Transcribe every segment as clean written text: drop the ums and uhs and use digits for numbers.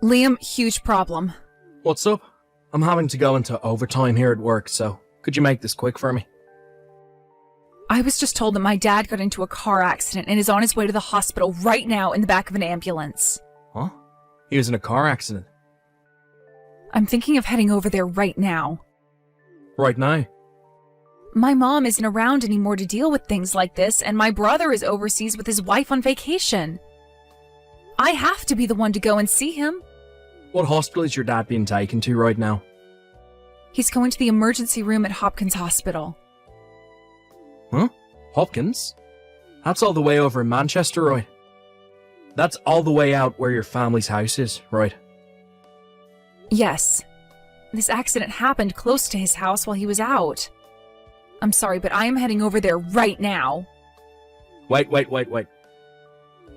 Liam, huge problem. What's up? I'm having to go into overtime here at work, so could you make this quick for me? I was just told that my dad got into a car accident and is on his way to the hospital right now in the back of an ambulance. Huh? He was in a car accident. I'm thinking of heading over there right now. Right now? My mom isn't around anymore to deal with things like this, and my brother is overseas with his wife on vacation. I have to be the one to go and see him. What hospital is your dad being taken to right now? He's going to the emergency room at Hopkins Hospital. Huh? Hopkins? That's all the way over in Manchester, right? That's all the way out where your family's house is, right? Yes. This accident happened close to his house while he was out. I'm sorry, but I am heading over there right now. Wait.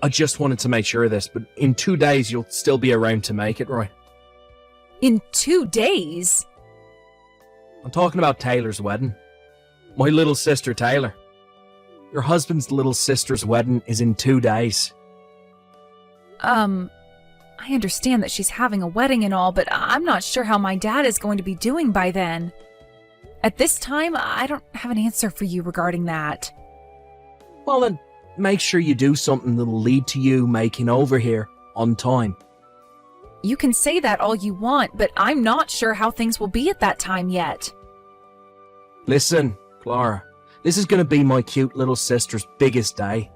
I just wanted to make sure of this, but in 2 days you'll still be around to make it, right? In 2 days? I'm talking about Taylor's wedding. My little sister Taylor. Your husband's little sister's wedding is in 2 days. I understand that she's having a wedding and all, but I'm not sure how my dad is going to be doing by then. At this time, I don't have an answer for you regarding that. Well then, make sure you do something that'll lead to you making over here on time. You can say that all you want, but I'm not sure how things will be at that time yet. Listen, Clara, this is going to be my cute little sister's biggest day.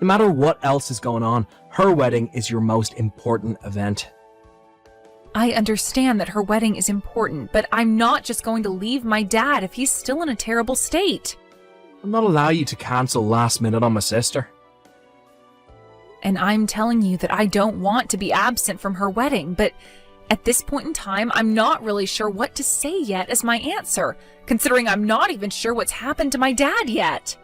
No matter what else is going on, her wedding is your most important event. I understand that her wedding is important, but I'm not just going to leave my dad if he's still in a terrible state. I'll not allow you to cancel last minute on my sister. And I'm telling you that I don't want to be absent from her wedding, but at this point in time, I'm not really sure what to say yet as my answer, considering I'm not even sure what's happened to my dad yet.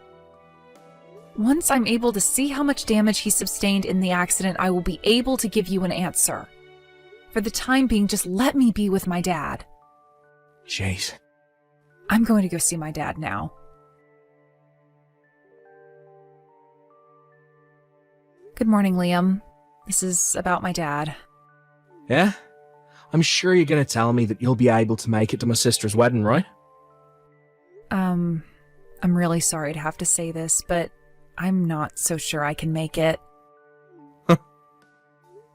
Once I'm able to see how much damage he sustained in the accident, I will be able to give you an answer. For the time being, just let me be with my dad. Jeez. I'm going to go see my dad now. Good morning, Liam. This is about my dad. Yeah? I'm sure you're going to tell me that you'll be able to make it to my sister's wedding, right? I'm really sorry to have to say this, but I'm not so sure I can make it. Huh.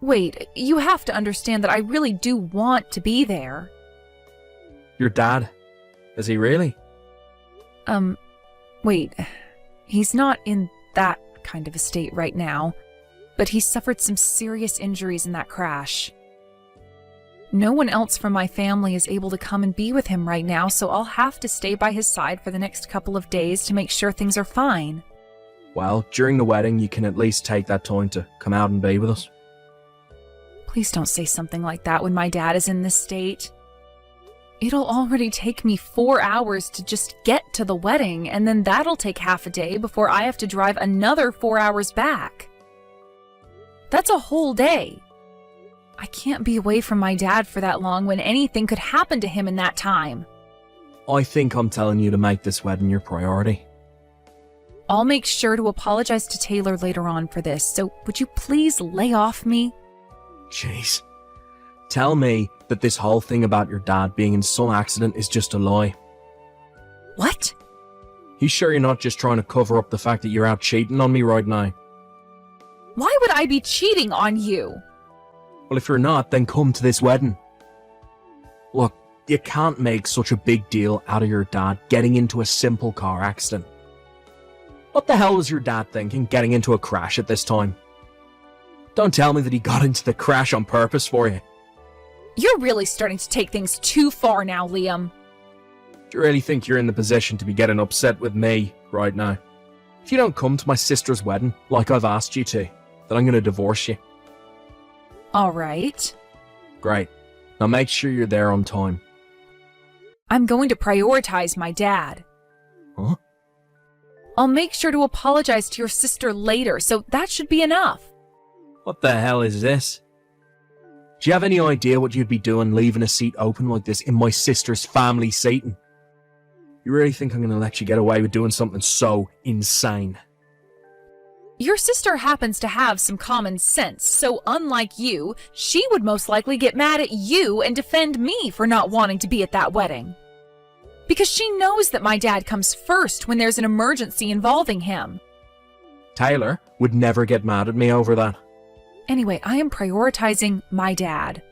Wait, you have to understand that I really do want to be there. Your dad? Is he really? Wait. He's not in that kind of a state right now, but he suffered some serious injuries in that crash. No one else from my family is able to come and be with him right now, so I'll have to stay by his side for the next couple of days to make sure things are fine. Well, during the wedding, you can at least take that time to come out and be with us. Please don't say something like that when my dad is in this state. It'll already take me 4 hours to just get to the wedding, and then that'll take half a day before I have to drive another 4 hours back. That's a whole day. I can't be away from my dad for that long when anything could happen to him in that time. I think I'm telling you to make this wedding your priority. I'll make sure to apologize to Taylor later on for this, so would you please lay off me? Jeez. Tell me that this whole thing about your dad being in some accident is just a lie. What? You sure you're not just trying to cover up the fact that you're out cheating on me right now? Why would I be cheating on you? Well, if you're not, then come to this wedding. Look, you can't make such a big deal out of your dad getting into a simple car accident. What the hell was your dad thinking getting into a crash at this time? Don't tell me that he got into the crash on purpose for you. You're really starting to take things too far now, Liam. Do you really think you're in the position to be getting upset with me right now? If you don't come to my sister's wedding, like I've asked you to, then I'm going to divorce you. All right. Great. Now make sure you're there on time. I'm going to prioritize my dad. Huh? I'll make sure to apologize to your sister later, so that should be enough. What the hell is this? Do you have any idea what you'd be doing leaving a seat open like this in my sister's family seating? You really think I'm going to let you get away with doing something so insane? Your sister happens to have some common sense, so unlike you, she would most likely get mad at you and defend me for not wanting to be at that wedding. Because she knows that my dad comes first when there's an emergency involving him. Taylor would never get mad at me over that. Anyway, I am prioritizing my dad.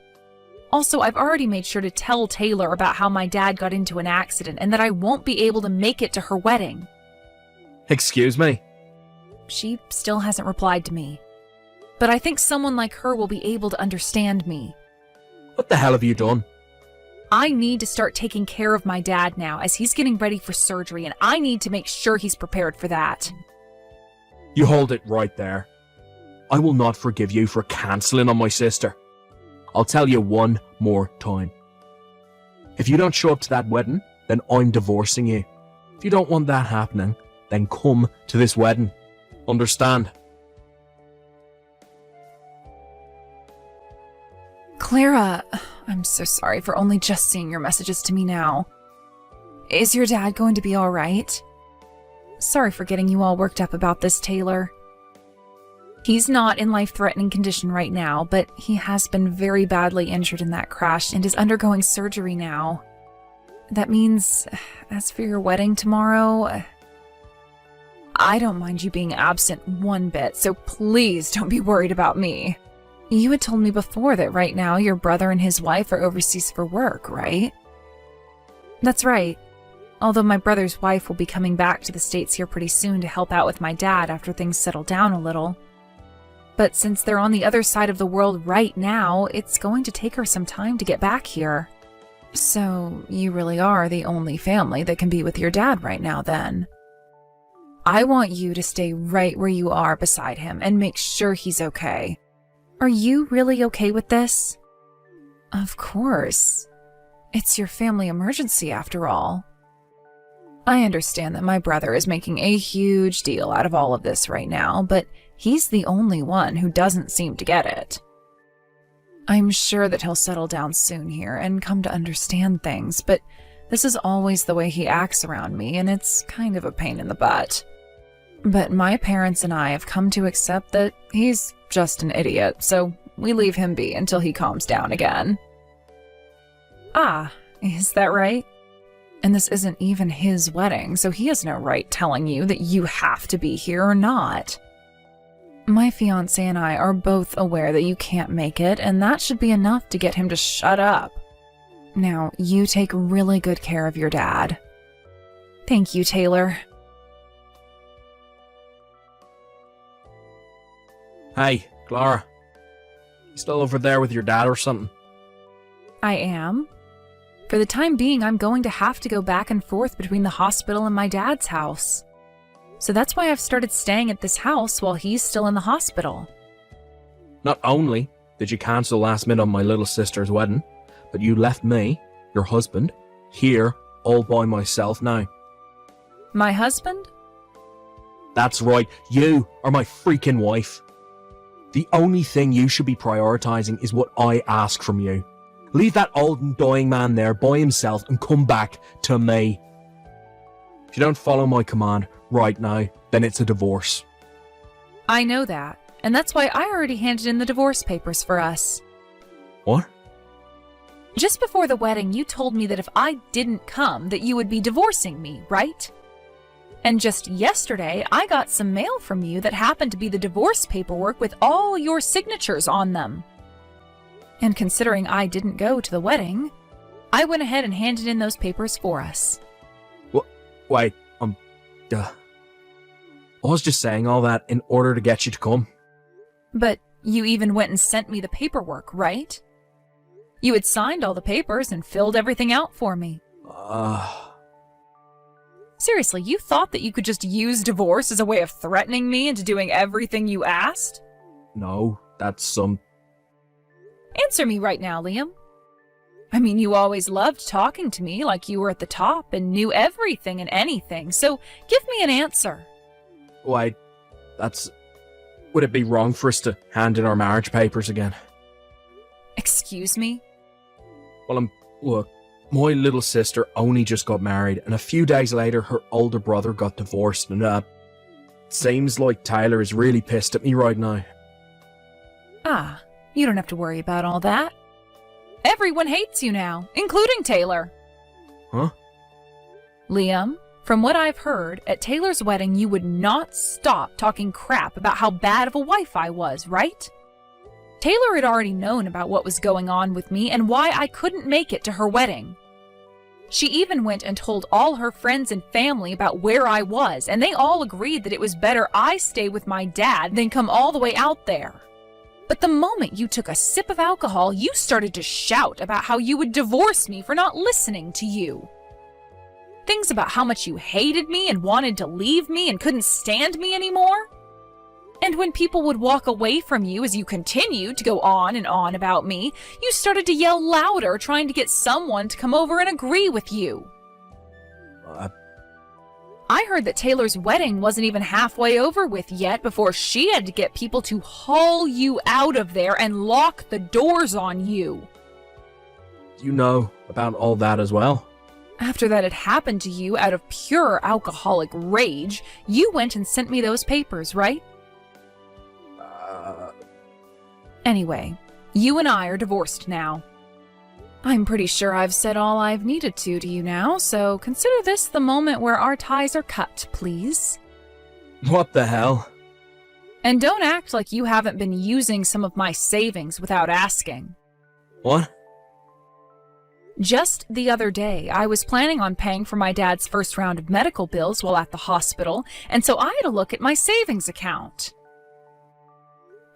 Also, I've already made sure to tell Taylor about how my dad got into an accident and that I won't be able to make it to her wedding. Excuse me? She still hasn't replied to me. But I think someone like her will be able to understand me. What the hell have you done? I need to start taking care of my dad now as he's getting ready for surgery, and I need to make sure he's prepared for that. You hold it right there. I will not forgive you for cancelling on my sister. I'll tell you one more time. If you don't show up to that wedding, then I'm divorcing you. If you don't want that happening, then come to this wedding. Understand? Clara, I'm so sorry for only just seeing your messages to me now. Is your dad going to be all right? Sorry for getting you all worked up about this, Taylor. He's not in life-threatening condition right now, but he has been very badly injured in that crash and is undergoing surgery now. That means, as for your wedding tomorrow, I don't mind you being absent one bit, so please don't be worried about me. You had told me before that right now your brother and his wife are overseas for work, right? That's right. Although my brother's wife will be coming back to the States here pretty soon to help out with my dad after things settle down a little. But since they're on the other side of the world right now, it's going to take her some time to get back here. So you really are the only family that can be with your dad right now then. I want you to stay right where you are beside him and make sure he's okay. Are you really okay with this? Of course. It's your family emergency after all. I understand that my brother is making a huge deal out of all of this right now, but he's the only one who doesn't seem to get it. I'm sure that he'll settle down soon here and come to understand things, but this is always the way he acts around me, and it's kind of a pain in the butt. But my parents and I have come to accept that he's just an idiot, so we leave him be until he calms down again. Ah, is that right? And this isn't even his wedding, so he has no right telling you that you have to be here or not. My fiancé and I are both aware that you can't make it, and that should be enough to get him to shut up. Now, you take really good care of your dad. Thank you, Taylor. Hey, Clara. You still over there with your dad or something? I am. For the time being, I'm going to have to go back and forth between the hospital and my dad's house. So that's why I've started staying at this house while he's still in the hospital. Not only did you cancel last minute on my little sister's wedding, but you left me, your husband, here all by myself now. My husband? That's right, you are my freaking wife. The only thing you should be prioritizing is what I ask from you. Leave that old and dying man there by himself and come back to me. If you don't follow my command right now, then it's a divorce. I know that, and that's why I already handed in the divorce papers for us. What? Just before the wedding, you told me that if I didn't come, that you would be divorcing me, right? And just yesterday, I got some mail from you that happened to be the divorce paperwork with all your signatures on them. And considering I didn't go to the wedding, I went ahead and handed in those papers for us. Wait, I was just saying all that in order to get you to come. But you even went and sent me the paperwork, right? You had signed all the papers and filled everything out for me. Seriously, you thought that you could just use divorce as a way of threatening me into doing everything you asked? No, that's some... Answer me right now, Liam. I mean, you always loved talking to me like you were at the top and knew everything and anything, so give me an answer. Why, that's... Would it be wrong for us to hand in our marriage papers again? Excuse me? Well, look, my little sister only just got married, and a few days later her older brother got divorced, and seems like Tyler is really pissed at me right now. Ah, you don't have to worry about all that. Everyone hates you now, including Taylor. Huh? Liam, from what I've heard, at Taylor's wedding you would not stop talking crap about how bad of a wife I was, right? Taylor had already known about what was going on with me and why I couldn't make it to her wedding. She even went and told all her friends and family about where I was, and they all agreed that it was better I stay with my dad than come all the way out there. But the moment you took a sip of alcohol, you started to shout about how you would divorce me for not listening to you. Things about how much you hated me and wanted to leave me and couldn't stand me anymore. And when people would walk away from you as you continued to go on and on about me, you started to yell louder, trying to get someone to come over and agree with you. I heard that Taylor's wedding wasn't even halfway over with yet before she had to get people to haul you out of there and lock the doors on you. You know about all that as well? After that had happened to you out of pure alcoholic rage, you went and sent me those papers, right? Anyway, you and I are divorced now. I'm pretty sure I've said all I've needed to you now, so consider this the moment where our ties are cut, please. What the hell? And don't act like you haven't been using some of my savings without asking. What? Just the other day, I was planning on paying for my dad's first round of medical bills while at the hospital, and so I had a look at my savings account.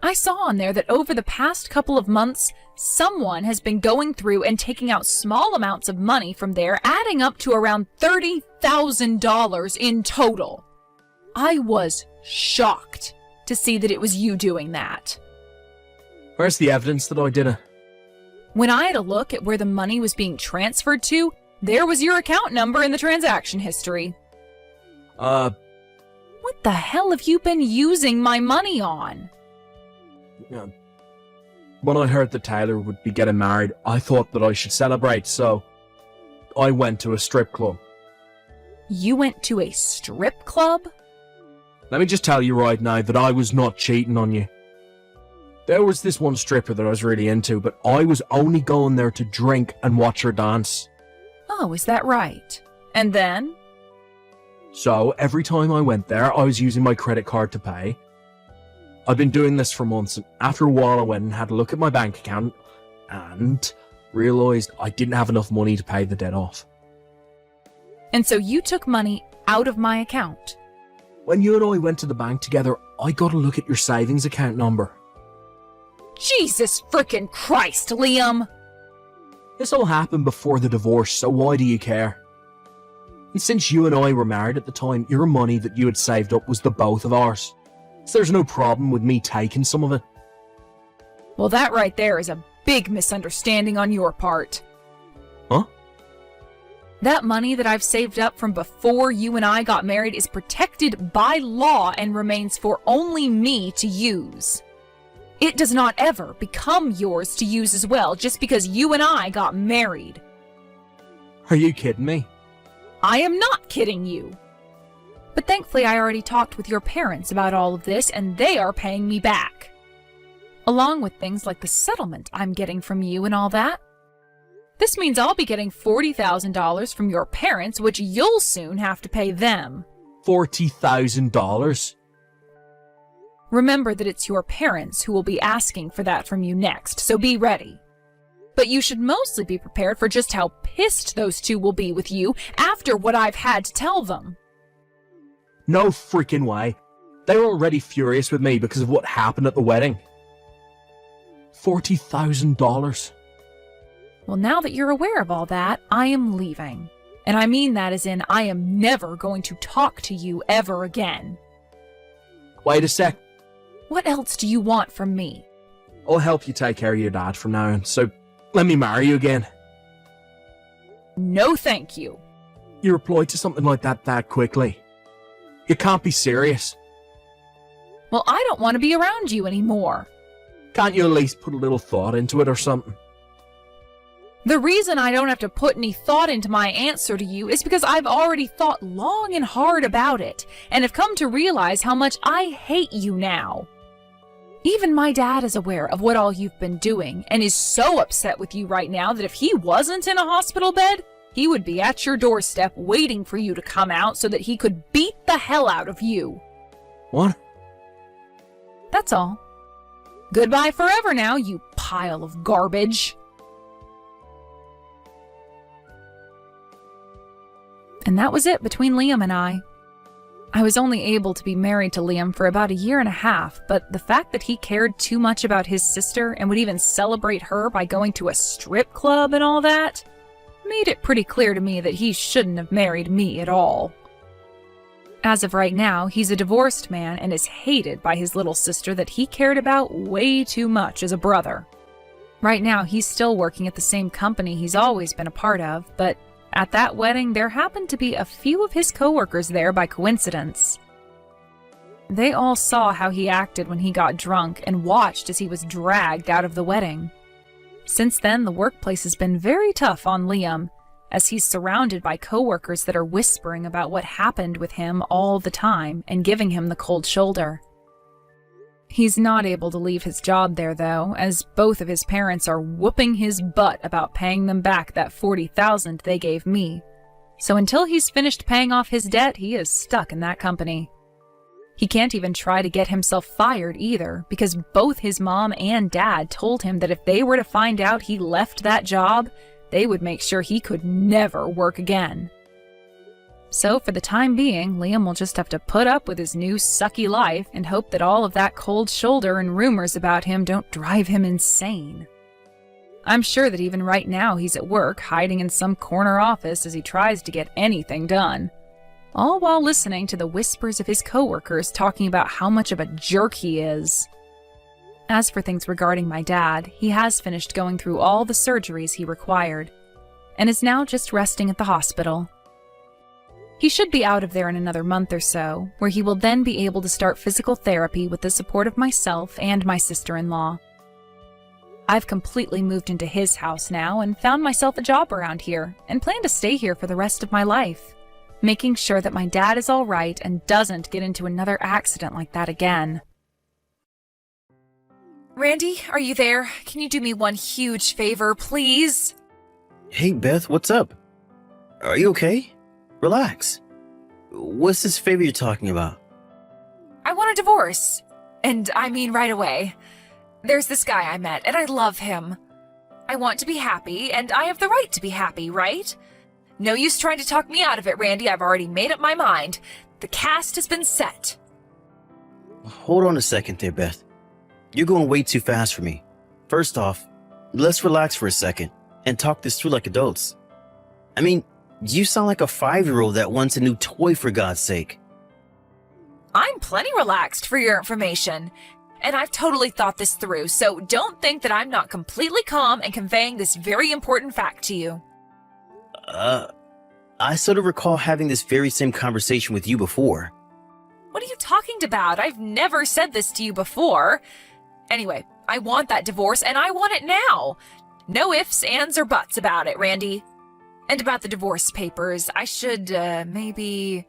I saw on there that over the past couple of months, someone has been going through and taking out small amounts of money from there, adding up to around $30,000 in total. I was shocked to see that it was you doing that. Where's the evidence that I did it? When I had a look at where the money was being transferred to, there was your account number in the transaction history. What the hell have you been using my money on? When I heard that Tyler would be getting married, I thought that I should celebrate, so I went to a strip club. You went to a strip club? Let me just tell you right now that I was not cheating on you. There was this one stripper that I was really into, but I was only going there to drink and watch her dance. Oh, is that right? And then? So, every time I went there, I was using my credit card to pay. I've been doing this for months, and after a while I went and had a look at my bank account and realised I didn't have enough money to pay the debt off. And so you took money out of my account? When you and I went to the bank together, I got a look at your savings account number. Jesus frickin' Christ, Liam! This all happened before the divorce, so why do you care? And since you and I were married at the time, your money that you had saved up was the both of ours. So there's no problem with me taking some of it. Well, that right there is a big misunderstanding on your part. Huh? That money that I've saved up from before you and I got married is protected by law and remains for only me to use. It does not ever become yours to use as well just because you and I got married. Are you kidding me? I am not kidding you. But thankfully I already talked with your parents about all of this and they are paying me back. Along with things like the settlement I'm getting from you and all that. This means I'll be getting $40,000 from your parents, which you'll soon have to pay them. $40,000? Remember that it's your parents who will be asking for that from you next, so be ready. But you should mostly be prepared for just how pissed those two will be with you after what I've had to tell them. No freaking way. They're already furious with me because of what happened at the wedding. $40,000. Well, now that you're aware of all that, I am leaving. And I mean that as in I am never going to talk to you ever again. Wait a sec. What else do you want from me? I'll help you take care of your dad from now on, so let me marry you again. No, thank you. You replied to something like that quickly. You can't be serious. Well, I don't want to be around you anymore. Can't you at least put a little thought into it or something? The reason I don't have to put any thought into my answer to you is because I've already thought long and hard about it, and have come to realize how much I hate you now. Even my dad is aware of what all you've been doing, and is so upset with you right now that if he wasn't in a hospital bed, he would be at your doorstep waiting for you to come out so that he could beat the hell out of you. What? That's all. Goodbye forever now, you pile of garbage. And that was it between Liam and I. I was only able to be married to Liam for about 1.5 years, but the fact that he cared too much about his sister and would even celebrate her by going to a strip club and all that made it pretty clear to me that he shouldn't have married me at all. As of right now, he's a divorced man and is hated by his little sister that he cared about way too much as a brother. Right now, he's still working at the same company he's always been a part of, but at that wedding, there happened to be a few of his coworkers there by coincidence. They all saw how he acted when he got drunk and watched as he was dragged out of the wedding. Since then, the workplace has been very tough on Liam, as he's surrounded by coworkers that are whispering about what happened with him all the time and giving him the cold shoulder. He's not able to leave his job there, though, as both of his parents are whooping his butt about paying them back that $40,000 they gave me. So until he's finished paying off his debt, he is stuck in that company. He can't even try to get himself fired either, because both his mom and dad told him that if they were to find out he left that job, they would make sure he could never work again. So for the time being, Liam will just have to put up with his new sucky life and hope that all of that cold shoulder and rumors about him don't drive him insane. I'm sure that even right now he's at work, hiding in some corner office as he tries to get anything done, all while listening to the whispers of his coworkers talking about how much of a jerk he is. As for things regarding my dad, he has finished going through all the surgeries he required, and is now just resting at the hospital. He should be out of there in another month or so, where he will then be able to start physical therapy with the support of myself and my sister-in-law. I've completely moved into his house now and found myself a job around here, and plan to stay here for the rest of my life, making sure that my dad is all right and doesn't get into another accident like that again. Randy, are you there? Can you do me one huge favor, please? Hey, Beth, what's up? Are you okay? Relax. What's this favor you're talking about? I want a divorce. And I mean right away. There's this guy I met, and I love him. I want to be happy, and I have the right to be happy, right? No use trying to talk me out of it, Randy. I've already made up my mind. The cast has been set. Hold on a second there, Beth. You're going way too fast for me. First off, let's relax for a second and talk this through like adults. I mean, you sound like a 5-year-old that wants a new toy, for God's sake. I'm plenty relaxed, for your information. And I've totally thought this through, so don't think that I'm not completely calm and conveying this very important fact to you. I sort of recall having this very same conversation with you before. What are you talking about? I've never said this to you before. Anyway, I want that divorce, and I want it now. No ifs, ands, or buts about it, Randy. And about the divorce papers, I should, maybe...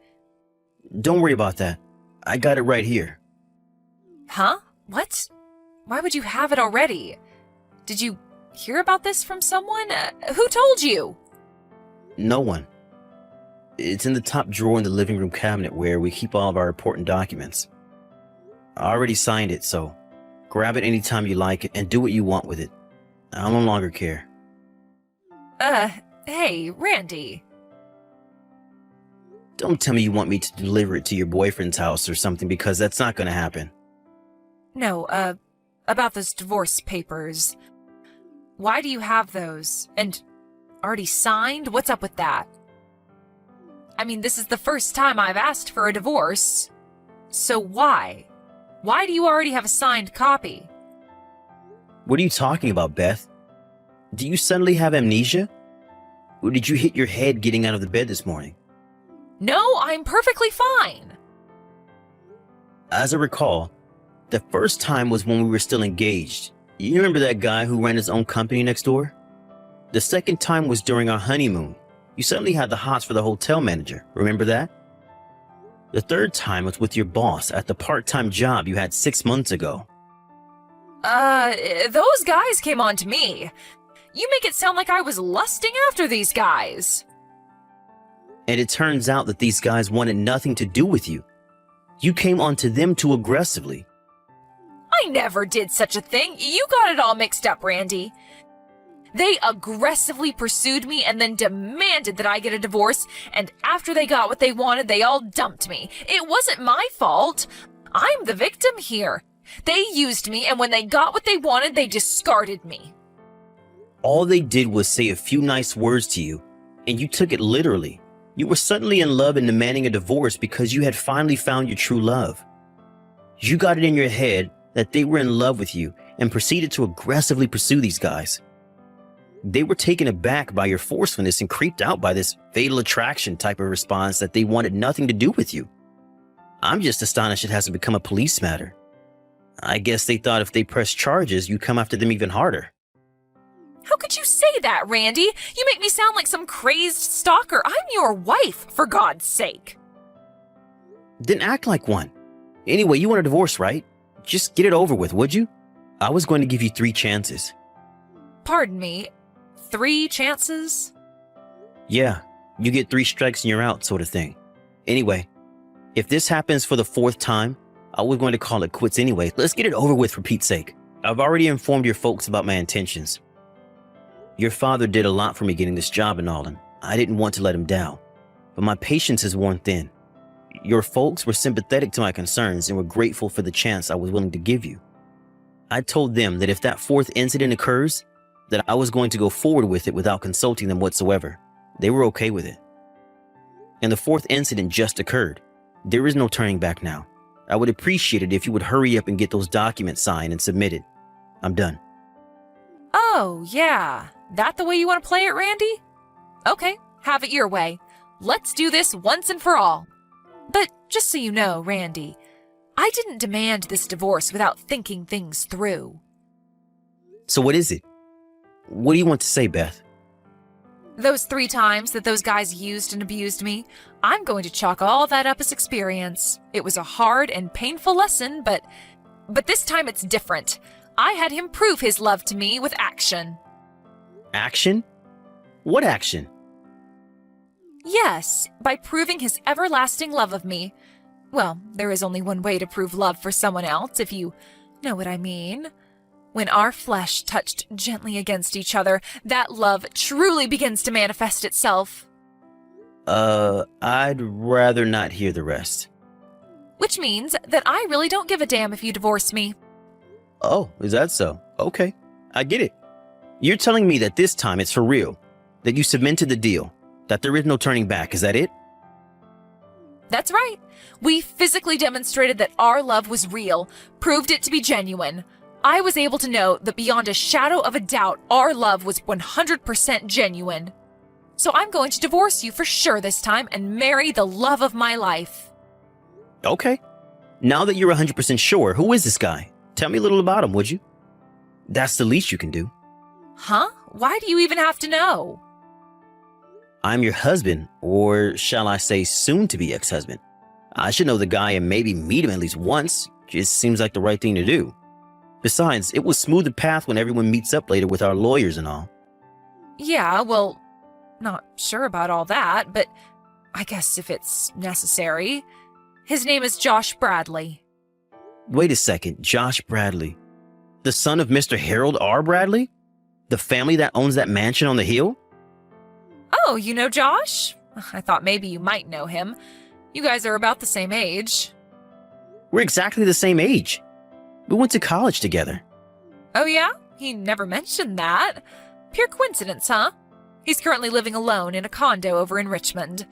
Don't worry about that. I got it right here. Huh? What? Why would you have it already? Did you hear about this from someone? Who told you? No one. It's in the top drawer in the living room cabinet where we keep all of our important documents. I already signed it, so grab it anytime you like and do what you want with it. I no longer care. Hey, Randy. Don't tell me you want me to deliver it to your boyfriend's house or something, because that's not going to happen. No, about those divorce papers. Why do you have those? And already signed? What's up with that? I mean, this is the first time I've asked for a divorce. So why? Why do you already have a signed copy? What are you talking about, Beth? Do you suddenly have amnesia? Or did you hit your head getting out of the bed this morning? No, I'm perfectly fine. As I recall, the first time was when we were still engaged. You remember that guy who ran his own company next door? The second time was during our honeymoon. You suddenly had the hots for the hotel manager. Remember that? The third time was with your boss at the part-time job you had 6 months ago. Those guys came on to me. You make it sound like I was lusting after these guys. And it turns out that these guys wanted nothing to do with you. You came onto them too aggressively. I never did such a thing. You got it all mixed up, Randy. They aggressively pursued me and then demanded that I get a divorce, and after they got what they wanted, they all dumped me. It wasn't my fault. I'm the victim here. They used me, and when they got what they wanted, they discarded me. All they did was say a few nice words to you, and you took it literally. You were suddenly in love and demanding a divorce because you had finally found your true love. You got it in your head that they were in love with you and proceeded to aggressively pursue these guys. They were taken aback by your forcefulness and creeped out by this fatal attraction type of response that they wanted nothing to do with you. I'm just astonished it hasn't become a police matter. I guess they thought if they pressed charges, you'd come after them even harder. How could you say that, Randy? You make me sound like some crazed stalker. I'm your wife, for God's sake. Then act like one. Anyway, you want a divorce, right? Just get it over with, would you? I was going to give you 3 chances. Pardon me, 3 chances? Yeah, you get 3 strikes and you're out, sort of thing. Anyway, if this happens for the 4th time, I was going to call it quits anyway. Let's get it over with for Pete's sake. I've already informed your folks about my intentions. Your father did a lot for me getting this job in Alden. I didn't want to let him down, but my patience is worn thin. Your folks were sympathetic to my concerns and were grateful for the chance I was willing to give you. I told them that if that 4th incident occurs, that I was going to go forward with it without consulting them whatsoever. They were okay with it. And the 4th incident just occurred. There is no turning back now. I would appreciate it if you would hurry up and get those documents signed and submitted. I'm done. Oh, yeah. That the way you want to play it, Randy? Okay, have it your way. Let's do this once and for all. But just so you know, Randy, I didn't demand this divorce without thinking things through. So what is it? What do you want to say, Beth? Those 3 times that those guys used and abused me, I'm going to chalk all that up as experience. It was a hard and painful lesson, but this time it's different. I had him prove his love to me with action. Action? What action? Yes, by proving his everlasting love of me. Well, there is only one way to prove love for someone else, if you know what I mean. When our flesh touched gently against each other, that love truly begins to manifest itself. I'd rather not hear the rest. Which means that I really don't give a damn if you divorce me. Oh, is that so? Okay, I get it. You're telling me that this time it's for real, that you cemented the deal, that there is no turning back, is that it? That's right. We physically demonstrated that our love was real, proved it to be genuine. I was able to know that beyond a shadow of a doubt, our love was 100% genuine. So I'm going to divorce you for sure this time and marry the love of my life. Okay. Now that you're 100% sure, who is this guy? Tell me a little about him, would you? That's the least you can do. Huh? Why do you even have to know? I'm your husband, or shall I say soon-to-be ex-husband. I should know the guy and maybe meet him at least once. Just seems like the right thing to do. Besides, it will smooth the path when everyone meets up later with our lawyers and all. Yeah, well, not sure about all that, but I guess if it's necessary. His name is Josh Bradley. Wait a second, Josh Bradley. The son of Mr. Harold R. Bradley? The family that owns that mansion on the hill? Oh, you know Josh? I thought maybe you might know him. You guys are about the same age. We're exactly the same age. We went to college together. Oh yeah? He never mentioned that. Pure coincidence, huh? He's currently living alone in a condo over in Richmond.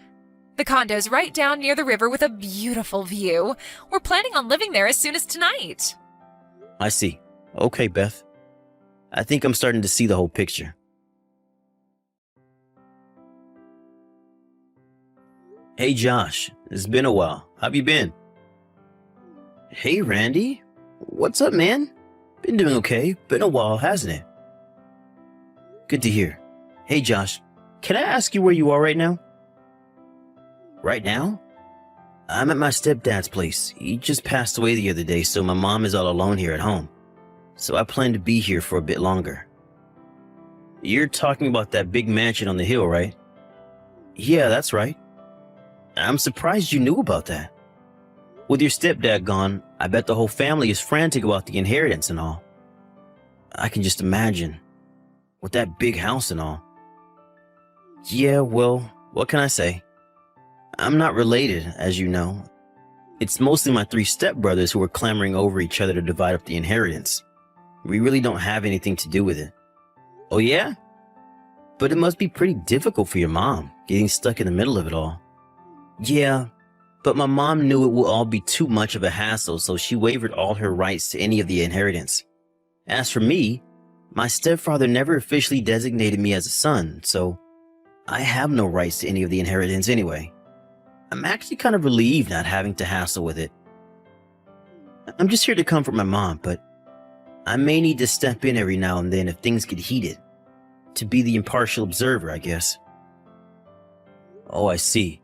The condo's right down near the river with a beautiful view. We're planning on living there as soon as tonight. I see. Okay, Beth. I think I'm starting to see the whole picture. Hey, Josh. It's been a while. How have you been? Hey, Randy. What's up, man? Been doing okay. Been a while, hasn't it? Good to hear. Hey Josh, can I ask you where you are right now? Right now? I'm at my stepdad's place. He just passed away the other day, so my mom is all alone here at home. So I plan to be here for a bit longer. You're talking about that big mansion on the hill, right? Yeah, that's right. I'm surprised you knew about that. With your stepdad gone, I bet the whole family is frantic about the inheritance and all. I can just imagine. With that big house and all. Yeah, well, what can I say? I'm not related, as you know. It's mostly my 3 stepbrothers who are clamoring over each other to divide up the inheritance. We really don't have anything to do with it. Oh yeah? But it must be pretty difficult for your mom, getting stuck in the middle of it all. Yeah, but my mom knew it would all be too much of a hassle, so she waived all her rights to any of the inheritance. As for me, my stepfather never officially designated me as a son, so I have no rights to any of the inheritance anyway. I'm actually kind of relieved not having to hassle with it. I'm just here to comfort my mom, but I may need to step in every now and then if things get heated. To be the impartial observer, I guess. Oh, I see.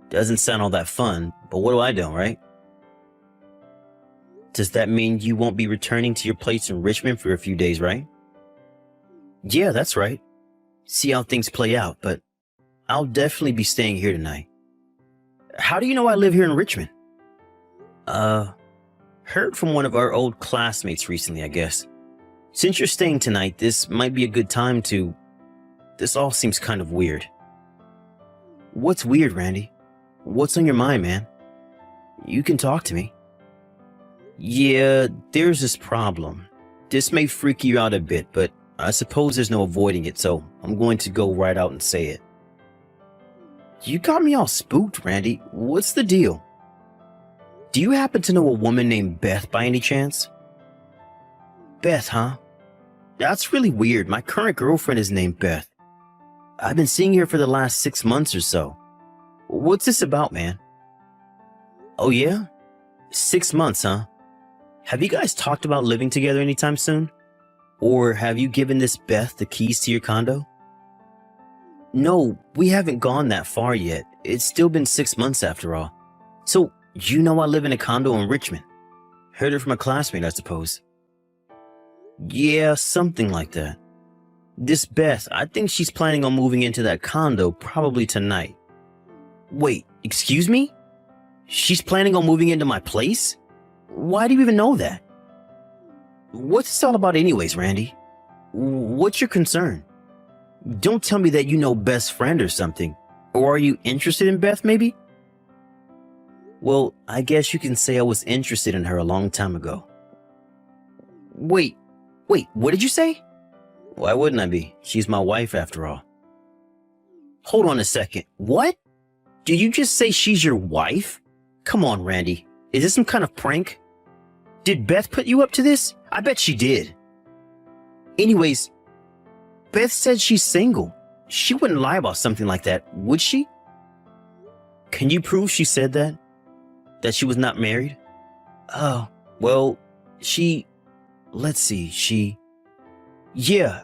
Doesn't sound all that fun, but what do I know, right? Does that mean you won't be returning to your place in Richmond for a few days, right? Yeah, that's right. See how things play out, but I'll definitely be staying here tonight. How do you know I live here in Richmond? Heard from one of our old classmates recently, I guess. Since you're staying tonight, this might be a good time to... This all seems kind of weird. What's weird, Randy? What's on your mind, man? You can talk to me. Yeah, there's this problem. This may freak you out a bit, but I suppose there's no avoiding it, so I'm going to go right out and say it. You got me all spooked, Randy. What's the deal? Do you happen to know a woman named Beth by any chance? Beth, huh? That's really weird. My current girlfriend is named Beth. I've been seeing her for the last 6 months or so. What's this about, man? Oh yeah? 6 months, huh? Have you guys talked about living together anytime soon? Or have you given this Beth the keys to your condo? No, we haven't gone that far yet. It's still been 6 months after all. So, you know I live in a condo in Richmond. Heard it from a classmate, I suppose. Yeah, something like that. This Beth, I think she's planning on moving into that condo probably tonight. Wait, excuse me? She's planning on moving into my place? Why do you even know that? What's this all about anyways, Randy? What's your concern? Don't tell me that you know Beth's friend or something. Or are you interested in Beth, maybe? Well, I guess you can say I was interested in her a long time ago. Wait, what did you say? Why wouldn't I be? She's my wife after all. Hold on a second. What? Did you just say she's your wife? Come on, Randy. Is this some kind of prank? Did Beth put you up to this? I bet she did. Anyways, Beth said she's single. She wouldn't lie about something like that, would she? Can you prove she said that? That she was not married? Oh, well, let's see, yeah,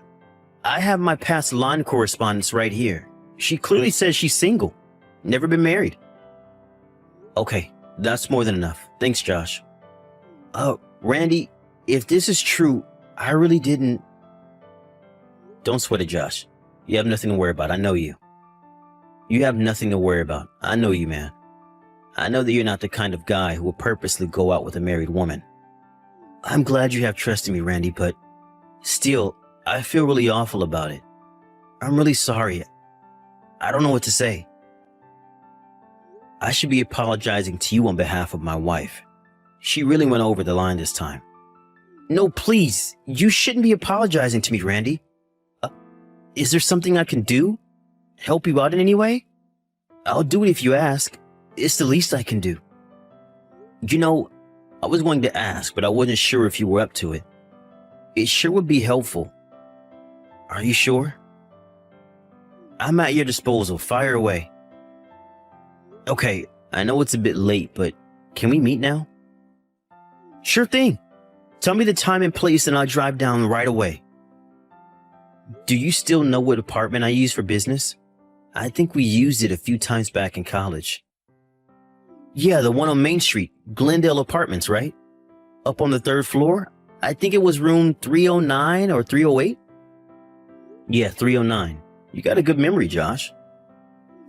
I have my past line correspondence right here. She clearly says she's single, never been married. Okay, that's more than enough. Thanks, Josh. Randy, if this is true, I really didn't... Don't sweat it, Josh. You have nothing to worry about. I know you. You have nothing to worry about. I know you, man. I know that you're not the kind of guy who will purposely go out with a married woman. I'm glad you have trust in me, Randy, but still, I feel really awful about it. I'm really sorry. I don't know what to say. I should be apologizing to you on behalf of my wife. She really went over the line this time. No, please. You shouldn't be apologizing to me, Randy. Is there something I can do? Help you out in any way? I'll do it if you ask. It's the least I can do. You know, I was going to ask, but I wasn't sure if you were up to it. It sure would be helpful. Are you sure? I'm at your disposal. Fire away. Okay, I know it's a bit late, but can we meet now? Sure thing. Tell me the time and place and I'll drive down right away. do you still know what apartment I use for business? I think we used it a few times back in college. Yeah, the one on Main Street, Glendale Apartments, right? Up on the 3rd floor? I think it was room 309 or 308? Yeah, 309. You got a good memory, Josh.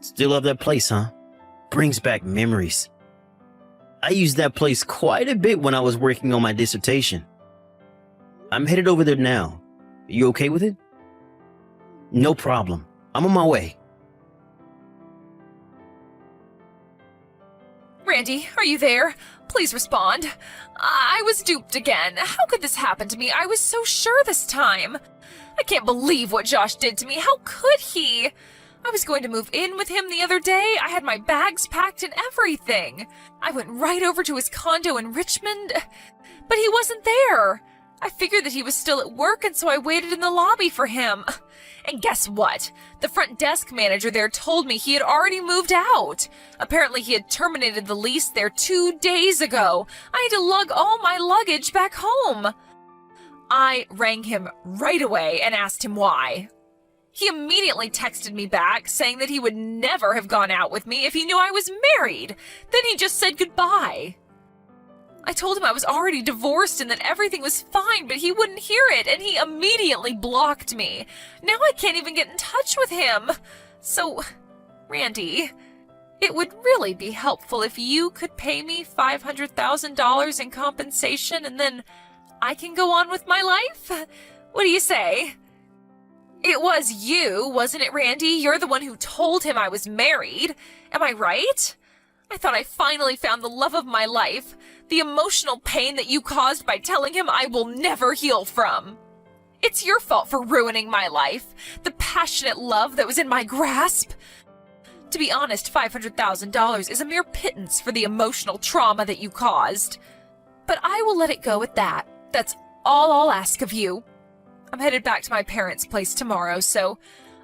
Still love that place, huh? Brings back memories. I used that place quite a bit when I was working on my dissertation. I'm headed over there now. You okay with it? No problem. I'm on my way. Randy, are you there? Please respond. I was duped again. How could this happen to me? I was so sure this time. I can't believe what Josh did to me. How could he? I was going to move in with him the other day. I had my bags packed and everything. I went right over to his condo in Richmond, but he wasn't there. I figured that he was still at work, and so I waited in the lobby for him. And guess what? The front desk manager there told me he had already moved out. Apparently he had terminated the lease there 2 days ago. I had to lug all my luggage back home. I rang him right away and asked him why. He immediately texted me back saying that he would never have gone out with me if he knew I was married. Then he just said goodbye. I told him I was already divorced and that everything was fine, but he wouldn't hear it, and he immediately blocked me. Now I can't even get in touch with him. So, Randy, it would really be helpful if you could pay me $500,000 in compensation, and then I can go on with my life? What do you say? It was you, wasn't it, Randy? You're the one who told him I was married. Am I right? I thought I finally found the love of my life. The emotional pain that you caused by telling him I will never heal from. It's your fault for ruining my life. The passionate love that was in my grasp. To be honest, $500,000 is a mere pittance for the emotional trauma that you caused. But I will let it go at that. That's all I'll ask of you. I'm headed back to my parents' place tomorrow, so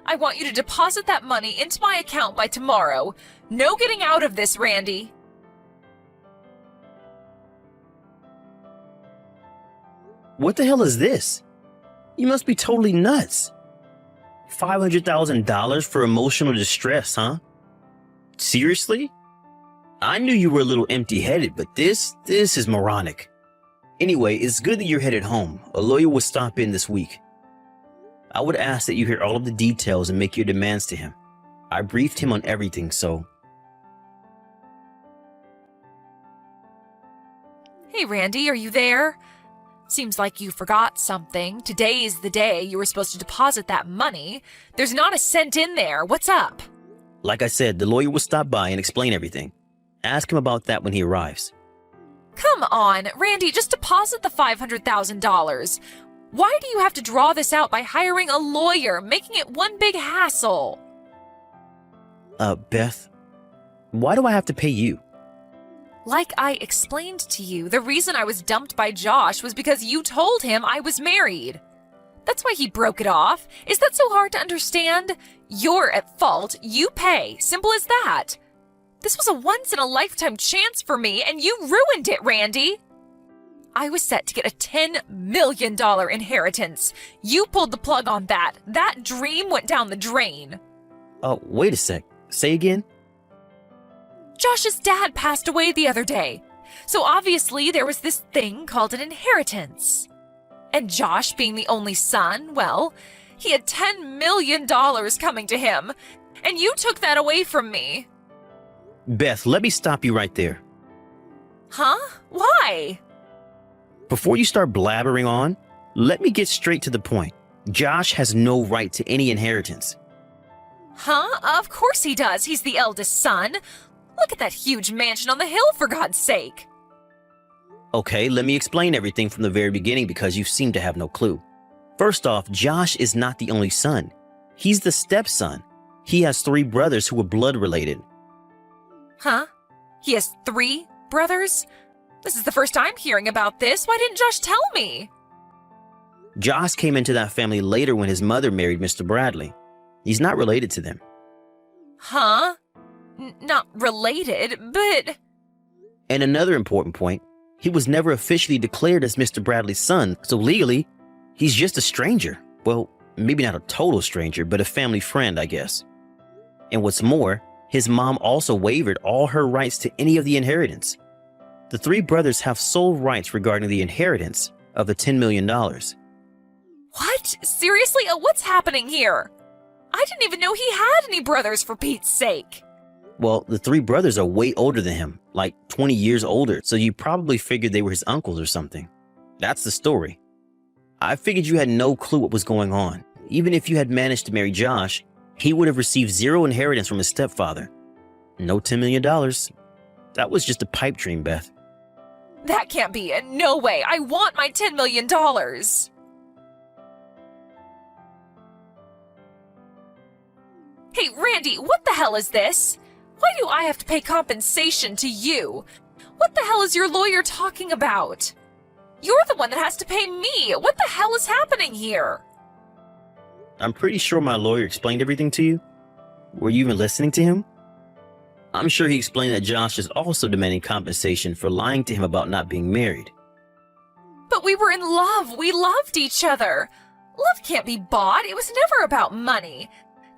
I want you to deposit that money into my account by tomorrow. No getting out of this, Randy. What the hell is this? You must be totally nuts. $500,000 for emotional distress, huh? Seriously? I knew you were a little empty-headed, but this is moronic. Anyway, it's good that you're headed home. A lawyer will stop in this week. I would ask that you hear all of the details and make your demands to him. I briefed him on everything, so... Hey, Randy, are you there? Seems like you forgot something. Today is the day you were supposed to deposit that money. There's not a cent in there. What's up? Like I said, the lawyer will stop by and explain everything. Ask him about that when he arrives. Come on, Randy, just deposit the $500,000. Why do you have to draw this out by hiring a lawyer, making it one big hassle? Beth, why do I have to pay you? Like I explained to you, the reason I was dumped by Josh was because you told him I was married. That's why he broke it off. Is that so hard to understand? You're at fault. You pay. Simple as that. This was a once-in-a-lifetime chance for me, and you ruined it, Randy. I was set to get a $10 million inheritance. You pulled the plug on that. That dream went down the drain. Oh, wait a sec. Say again? Josh's dad passed away the other day. So obviously there was this thing called an inheritance. And Josh, being the only son, well, he had $10 million coming to him. And you took that away from me. Beth, let me stop you right there. Huh? Why? Before you start blabbering on, let me get straight to the point. Josh has no right to any inheritance. Huh? Of course he does. He's the eldest son. Look at that huge mansion on the hill, for God's sake. Okay, let me explain everything from the very beginning because you seem to have no clue. First off, Josh is not the only son. He's the stepson. He has 3 brothers who are blood related. Huh? He has 3 brothers? This is the first I'm hearing about this. Why didn't Josh tell me? Josh came into that family later when his mother married Mr. Bradley. He's not related to them. Huh? Not related, but... And another important point, he was never officially declared as Mr. Bradley's son, so legally, he's just a stranger. Well, maybe not a total stranger, but a family friend, I guess. And what's more, his mom also waived all her rights to any of the inheritance. The three brothers have sole rights regarding the inheritance of the $10 million. What? Seriously? What's happening here? I didn't even know he had any brothers, for Pete's sake. Well, the three brothers are way older than him, like 20 years older, so you probably figured they were his uncles or something. That's the story. I figured you had no clue what was going on. Even if you had managed to marry Josh, he would have received zero inheritance from his stepfather. No $10 million. That was just a pipe dream, Beth. That can't be. No way. I want my $10 million. Hey, Randy, what the hell is this? Why do I have to pay compensation to you? What the hell is your lawyer talking about? You're the one that has to pay me. What the hell is happening here? I'm pretty sure my lawyer explained everything to you. Were you even listening to him? I'm sure he explained that Josh is also demanding compensation for lying to him about not being married. But we were in love. We loved each other. Love can't be bought. It was never about money.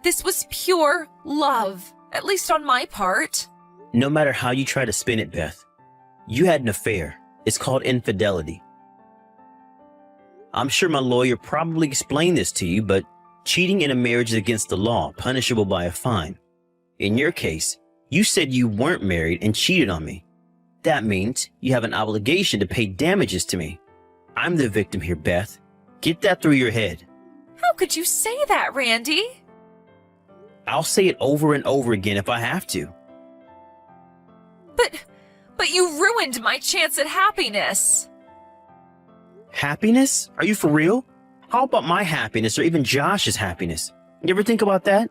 This was pure love, at least on my part. No matter how you try to spin it, Beth, you had an affair. It's called infidelity. I'm sure my lawyer probably explained this to you, but cheating in a marriage is against the law, punishable by a fine. In your case, you said you weren't married and cheated on me. That means you have an obligation to pay damages to me. I'm the victim here, Beth. Get that through your head. How could you say that, Randy? I'll say it over and over again if I have to. But you ruined my chance at happiness. Happiness? Are you for real? How about my happiness or even Josh's happiness? You ever think about that?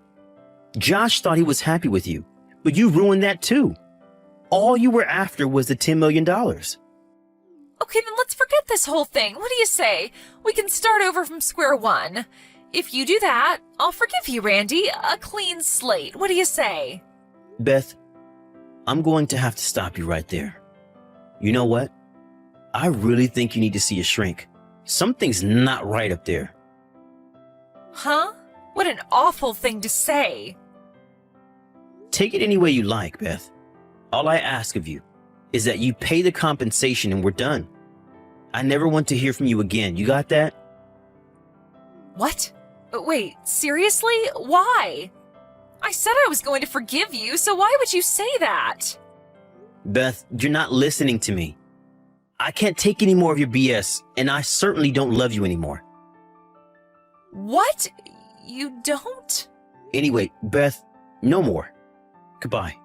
Josh thought he was happy with you, but you ruined that too. All you were after was the $10 million. Okay, then let's forget this whole thing. What do you say? We can start over from square one. If you do that, I'll forgive you, Randy. A clean slate. What do you say? Beth, I'm going to have to stop you right there. You know what? I really think you need to see a shrink. Something's not right up there. Huh? What an awful thing to say. Take it any way you like, Beth. All I ask of you is that you pay the compensation and we're done. I never want to hear from you again. You got that? What? Wait, seriously? Why? I said I was going to forgive you, so why would you say that? Beth, you're not listening to me. I can't take any more of your BS, and I certainly don't love you anymore. What? You don't? Anyway, Beth, no more. Goodbye.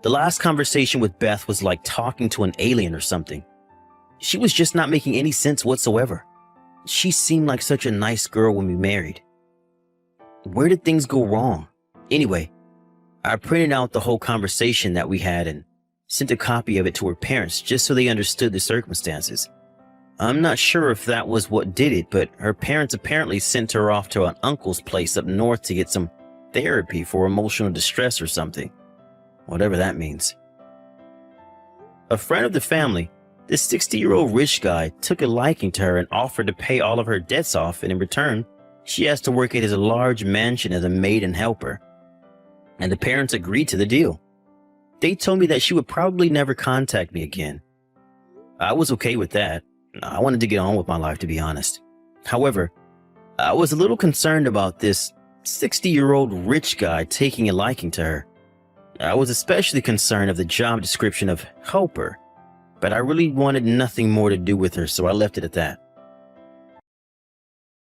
The last conversation with Beth was like talking to an alien or something. She was just not making any sense whatsoever. She seemed like such a nice girl when we married. Where did things go wrong? Anyway, I printed out the whole conversation that we had and sent a copy of it to her parents just so they understood the circumstances. I'm not sure if that was what did it, but her parents apparently sent her off to an uncle's place up north to get some therapy for emotional distress or something. Whatever that means. A friend of the family, this 60-year-old rich guy, took a liking to her and offered to pay all of her debts off, and in return, she asked to work at his large mansion as a maid and helper. And the parents agreed to the deal. They told me that she would probably never contact me again. I was okay with that. I wanted to get on with my life, to be honest. However, I was a little concerned about this 60-year-old rich guy taking a liking to her. I was especially concerned of the job description of helper, but I really wanted nothing more to do with her, so I left it at that.